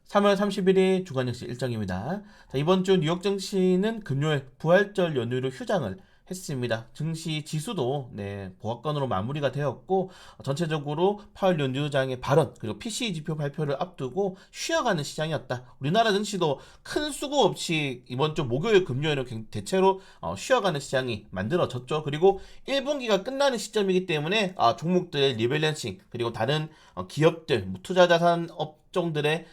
3월 31일 주간 증시 일정입니다. 자, 이번 주 뉴욕 증시는 금요일 부활절 연휴로 휴장을 했습니다. 증시 지수도 보합권으로 마무리가 되었고 전체적으로 파월 연주장의 발언 그리고 PCE 지표 발표를 앞두고 쉬어가는 시장이었다. 우리나라 증시도 큰 수고 없이 이번 주 목요일 금요일은 대체로 쉬어가는 시장이 만들어졌죠. 그리고 1분기가 끝나는 시점이기 때문에 종목들의 리밸런싱 그리고 다른 기업들 투자자산 업종들의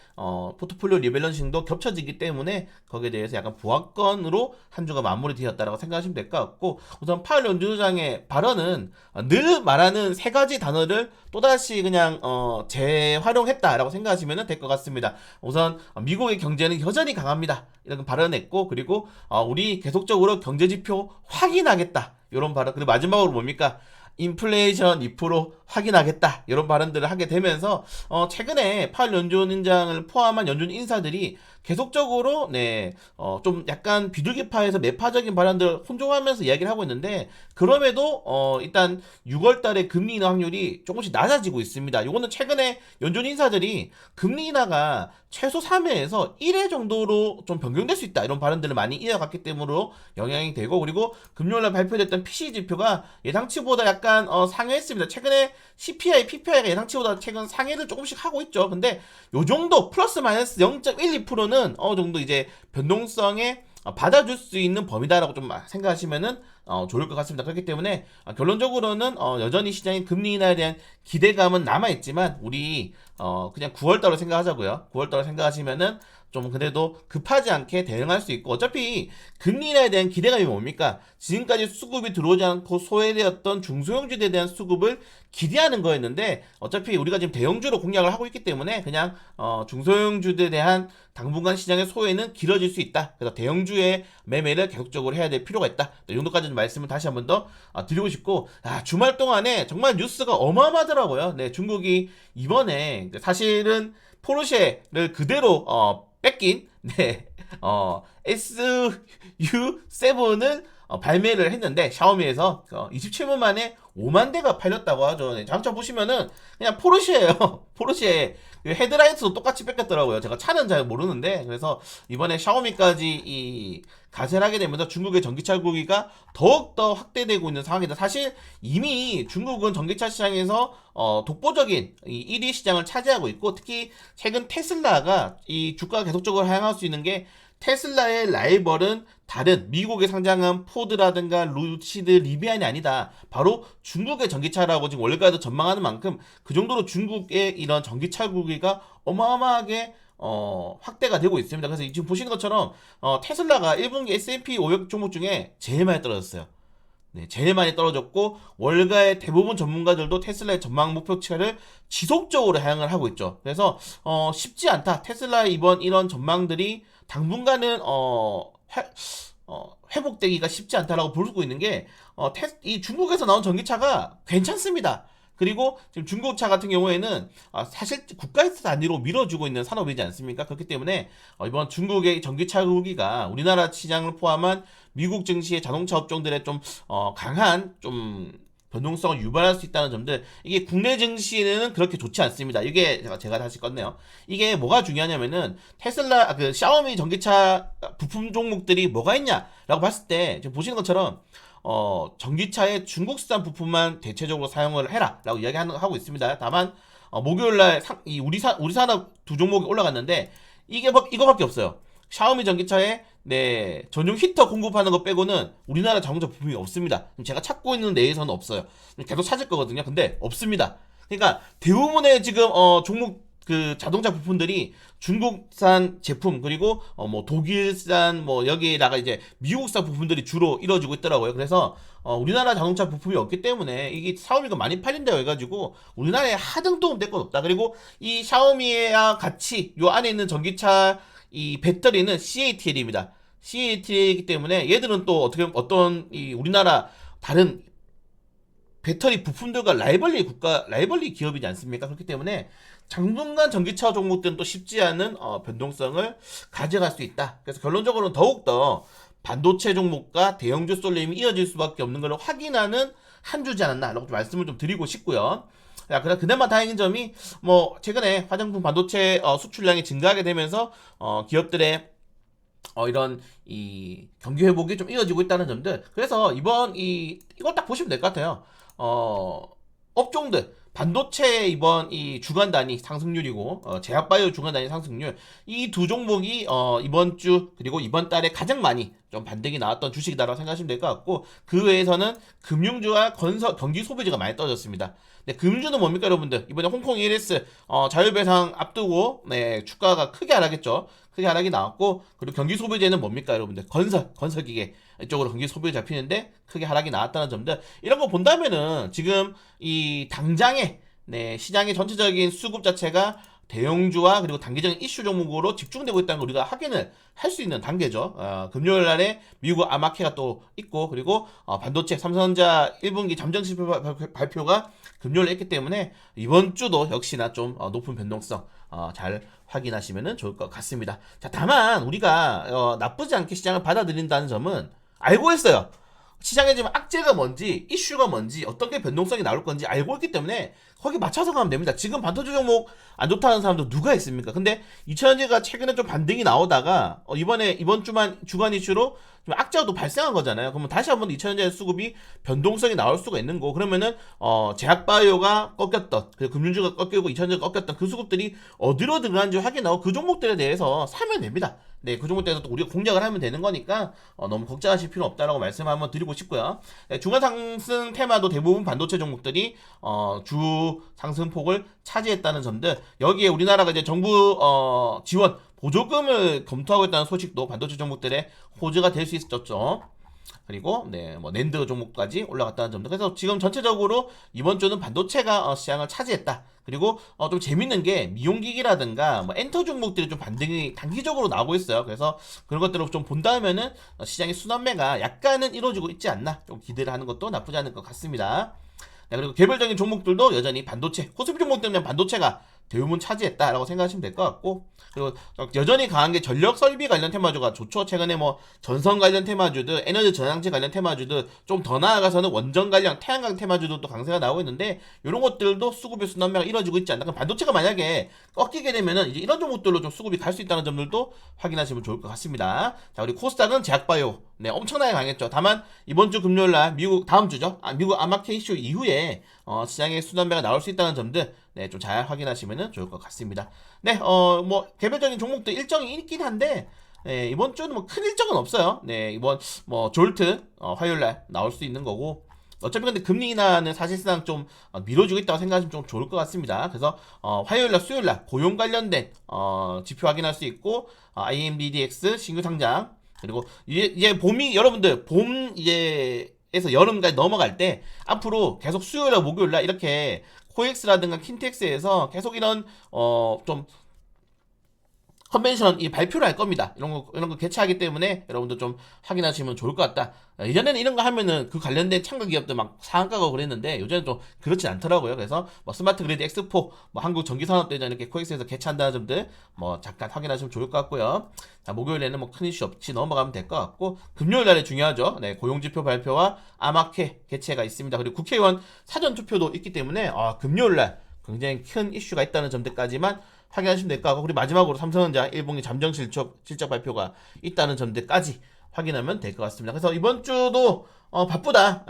포트폴리오 리밸런싱도 겹쳐지기 때문에 거기에 대해서 약간 보합권으로 한 주가 마무리되었다라고 생각하시면 될 것 같고, 우선 파월 연주장의 발언은 늘 말하는 세 가지 단어를 또다시 그냥 재활용했다라고 생각하시면 될 것 같습니다. 우선 미국의 경제는 여전히 강합니다, 이런 발언했고, 그리고 우리 계속적으로 경제지표 확인하겠다 이런 발언, 그리고 마지막으로 뭡니까? 인플레이션 2% 확인하겠다 이런 발언들을 하게 되면서 최근에 파월 연준인장을 포함한 연준 인사들이 계속적으로 좀 약간 비둘기파에서 매파적인 발언들을 혼종하면서 이야기를 하고 있는데, 그럼에도 일단 6월달에 금리 인하 확률이 조금씩 낮아지고 있습니다. 이거는 최근에 연준 인사들이 금리 인하가 최소 3회에서 1회 정도로 좀 변경될 수 있다 이런 발언들을 많이 이어갔기 때문으로 영향이 되고, 그리고 금요일날 발표됐던 PC 지표가 예상치보다 약간 상회했습니다. 최근에 CPI, PPI가 예상치보다 최근 상회를 조금씩 하고 있죠. 근데 요 정도 플러스 마이너스 0.12%는 어느 정도 이제 변동성에 받아줄 수 있는 범위다라고 좀 생각하시면은 좋을 것 같습니다. 그렇기 때문에 결론적으로는 여전히 시장의 금리 인하에 대한 기대감은 남아있지만 우리 그냥 9월달로 생각하자고요. 9월달로 생각하시면은 좀 그래도 급하지 않게 대응할 수 있고, 어차피 금리 인하에 대한 기대감이 뭡니까? 지금까지 수급이 들어오지 않고 소외되었던 중소형주에 대한 수급을 기대하는 거였는데, 어차피 우리가 지금 대형주로 공략을 하고 있기 때문에 그냥 중소형주에 대한 당분간 시장의 소외는 길어질 수 있다. 그래서 대형주의 매매를 계속적으로 해야 될 필요가 있다. 이 정도까지 말씀을 다시 한번 더 드리고 싶고, 주말 동안에 정말 뉴스가 어마어마하더라고요. 중국이 이번에 사실은 포르쉐를 그대로 뺏긴 SU7을 발매를 했는데, 샤오미에서 27분 만에 5만 대가 팔렸다고 하죠. 자동차 보시면은 그냥 포르쉐예요. 포르쉐 헤드라이트도 똑같이 뺏겼더라고요. 제가 차는 잘 모르는데, 그래서 이번에 샤오미까지 가세를 하게 되면서 중국의 전기차 구기가 더욱더 확대되고 있는 상황이다. 사실 이미 중국은 전기차 시장에서 독보적인 1위 시장을 차지하고 있고, 특히 최근 테슬라가 이 주가가 계속적으로 하향할 수 있는 게, 테슬라의 라이벌은 다른 미국에 상장한 포드라든가 루시드, 리비안이 아니다. 바로 중국의 전기차라고 지금 월가에도 전망하는 만큼 그 정도로 중국의 이런 전기차 구기가 어마어마하게 확대가 되고 있습니다. 그래서 지금 보시는 것처럼 테슬라가 1분기 S&P 500 종목 중에 제일 많이 떨어졌어요. 제일 많이 떨어졌고, 월가의 대부분 전문가들도 테슬라의 전망 목표치를 지속적으로 하향을 하고 있죠. 그래서 쉽지 않다. 테슬라의 이번 이런 전망들이 당분간은 회복되기가 쉽지 않다라고 볼 수 있는 게, 이 중국에서 나온 전기차가 괜찮습니다. 그리고 지금 중국차 같은 경우에는 사실 국가 단위로 밀어주고 있는 산업이지 않습니까? 그렇기 때문에 이번 중국의 전기차 후기가 우리나라 시장을 포함한 미국 증시의 자동차 업종들의 좀 강한 좀 변동성을 유발할 수 있다는 점들, 이게 국내 증시에는 그렇게 좋지 않습니다. 이게 제가 다시 껐네요. 이게 뭐가 중요하냐면은 테슬라 샤오미 전기차 부품 종목들이 뭐가 있냐라고 봤을 때 지금 보시는 것처럼 전기차의 중국산 부품만 대체적으로 사용을 해라라고 이야기하고 있습니다. 다만 목요일날 우리 산업 두 종목이 올라갔는데, 이거밖에 없어요. 샤오미 전기차에 전용 히터 공급하는 거 빼고는 우리나라 자동차 부품이 없습니다. 제가 찾고 있는 내에서는 없어요. 계속 찾을 거거든요. 근데 없습니다. 그러니까 대부분의 지금 종목 그 자동차 부품들이 중국산 제품, 그리고 뭐 독일산, 뭐 여기에다가 이제 미국산 부품들이 주로 이루어지고 있더라고요. 그래서 우리나라 자동차 부품이 없기 때문에 이게 샤오미가 많이 팔린다고 해가지고 우리나라에 하등 도움 될 건 없다. 그리고 이 샤오미와 같이 요 안에 있는 전기차 이 배터리는 CATL입니다. CATL이기 때문에 얘들은 또 어떤 이 우리나라 다른 배터리 부품들과 라이벌리 기업이지 않습니까? 그렇기 때문에 당분간 전기차 종목들은 또 쉽지 않은 변동성을 가져갈 수 있다. 그래서 결론적으로는 더욱더 반도체 종목과 대형주 쏠림이 이어질 수밖에 없는 걸 확인하는 한 주지 않았나 라고 말씀을 좀 드리고 싶고요. 야, 그나마 다행인 점이 뭐 최근에 화장품 반도체 수출량이 증가하게 되면서 기업들의 이런 이 경기 회복이 좀 이어지고 있다는 점들. 그래서 이걸 딱 보시면 될 것 같아요. 업종들 반도체 이번 이 주간 단위 상승률이고 제약바이오 주간 단위 상승률 이 두 종목이 이번 주 그리고 이번 달에 가장 많이 좀 반등이 나왔던 주식이다라고 생각하시면 될 것 같고 그 외에서는 금융주와 건설 경기 소비주가 많이 떨어졌습니다. 네, 금주는 뭡니까 여러분들? 이번에 홍콩 ELS 자율배상 앞두고 네, 주가가 크게 하락했죠. 크게 하락이 나왔고 그리고 경기 소비재는 뭡니까 여러분들? 건설기계 이쪽으로 경기 소비가 잡히는데 크게 하락이 나왔다는 점들 이런 거 본다면은 지금 이 당장에 네, 시장의 전체적인 수급 자체가 대형주와 그리고 단기적인 이슈 종목으로 집중되고 있다는 걸 우리가 확인을 할 수 있는 단계죠. 금요일 날에 미국 아마케가 또 있고 그리고 반도체 삼성전자 1분기 잠정 실표 발표가 금요일에 있기 때문에 이번 주도 역시나 좀 높은 변동성 잘 확인하시면 좋을 것 같습니다. 자, 다만 우리가 나쁘지 않게 시장을 받아들인다는 점은 알고 있어요. 시장에 지금 악재가 뭔지, 이슈가 뭔지, 어떤 게 변동성이 나올 건지 알고 있기 때문에 거기 맞춰서 가면 됩니다. 지금 반도체 종목 안 좋다는 사람도 누가 있습니까? 근데 이천전지가 최근에 좀 반등이 나오다가 이번 주만 주간 이슈로 좀 악재가 또 발생한 거잖아요. 그러면 다시 한번 이천전지 수급이 변동성이 나올 수가 있는 거고 그러면은 제약바이오가 꺾였던 그리고 금융주가 꺾이고 이천전지가 꺾였던 그 수급들이 어디로 들어가는지 확인하고 그 종목들에 대해서 사면 됩니다. 네, 그 종목에 대해서 또 우리가 공략을 하면 되는 거니까 너무 걱정하실 필요 없다라고 말씀 한번 드리고 싶고요. 네, 주간 상승 테마도 대부분 반도체 종목들이 주 상승폭을 차지했다는 점들 여기에 우리나라가 이제 정부 지원 보조금을 검토하고 있다는 소식도 반도체 종목들의 호재가 될 수 있었죠. 그리고 네, 뭐 낸드 종목까지 올라갔다는 점도. 그래서 지금 전체적으로 이번 주는 반도체가 시장을 차지했다. 그리고 좀 재밌는 게 미용기기라든가 뭐 엔터 종목들이 좀 반등이 단기적으로 나오고 있어요. 그래서 그런 것들을 좀 본다면은 시장의 순환매가 약간은 이루어지고 있지 않나 좀 기대를 하는 것도 나쁘지 않을 것 같습니다. 네, 그리고 개별적인 종목들도 여전히 반도체, 코스피 종목 때문에 반도체가 대부분 차지했다라고 생각하시면 될 것 같고 그리고 여전히 강한 게 전력 설비 관련 테마주가 좋죠. 최근에 뭐 전선 관련 테마주들, 에너지 전환체 관련 테마주들 좀 더 나아가서는 원전 관련 태양광 테마주들도 강세가 나오고 있는데 이런 것들도 수급의 순환매가 이루어지고 있지 않나. 그럼 반도체가 만약에 꺾이게 되면은 이제 이런 종목들로 좀 수급이 갈 수 있다는 점들도 확인하시면 좋을 것 같습니다. 자, 우리 코스닥은 제약바이오 네, 엄청나게 강했죠. 다만 이번 주 금요일 날 다음 주죠. 미국 아마케 이슈 이후에 시장의 순환매가 나올 수 있다는 점들 네, 좀 잘 확인하시면 좋을 것 같습니다. 네, 뭐 개별적인 종목도 일정이 있긴 한데 네, 이번 주는 뭐 큰 일정은 없어요. 네, 이번 뭐 졸트 화요일 날 나올 수 있는 거고 어차피 근데 금리 인하는 사실상 좀 미뤄지고 있다고 생각하시면 좀 좋을 것 같습니다. 그래서 화요일 날 수요일 날 고용 관련된 지표 확인할 수 있고 IMDDX 신규 상장 그리고 이제 봄이 여러분들 봄 이제에서 여름까지 넘어갈 때 앞으로 계속 수요일날 목요일날 이렇게 코엑스라든가 킨텍스에서 계속 이런 좀 컨벤션 이 발표를 할 겁니다. 이런 거 개최하기 때문에 여러분들 좀 확인하시면 좋을 것 같다. 예전에는 이런 거 하면은 그 관련된 창가 기업들 막 상한가고 그랬는데 요즘은 좀 그렇진 않더라고요. 그래서 뭐 스마트 그리드 엑스포, 뭐 한국 전기산업대전 이렇게 코엑스에서 개최한다는 점들 뭐 잠깐 확인하시면 좋을 것 같고요. 자, 목요일에는 뭐 큰 이슈 없이 넘어가면 될 것 같고 금요일 날에 중요하죠. 네, 고용지표 발표와 아마케 개최가 있습니다. 그리고 국회의원 사전 투표도 있기 때문에 금요일 날 굉장히 큰 이슈가 있다는 점들까지만 확인하시면 될 것 같고 그리고 마지막으로 삼성전자 1분기 잠정 실적 발표가 있다는 점들까지 확인하면 될 것 같습니다. 그래서 이번 주도 바쁘다.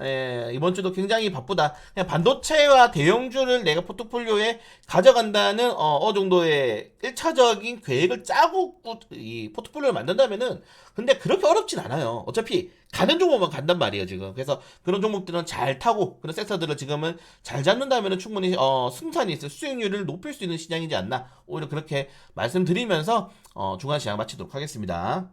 이번 주도 굉장히 바쁘다. 그냥 반도체와 대형주를 내가 포트폴리오에 가져간다는 어느 정도의 1차적인 계획을 짜고 이 포트폴리오를 만든다면은 근데 그렇게 어렵진 않아요. 어차피 가는 종목만 간단 말이에요, 지금. 그래서 그런 종목들은 잘 타고 그런 섹터들을 지금은 잘 잡는다면은 충분히 승산이 있을 수익률을 높일 수 있는 시장이지 않나. 오히려 그렇게 말씀드리면서 주간 시장 마치도록 하겠습니다.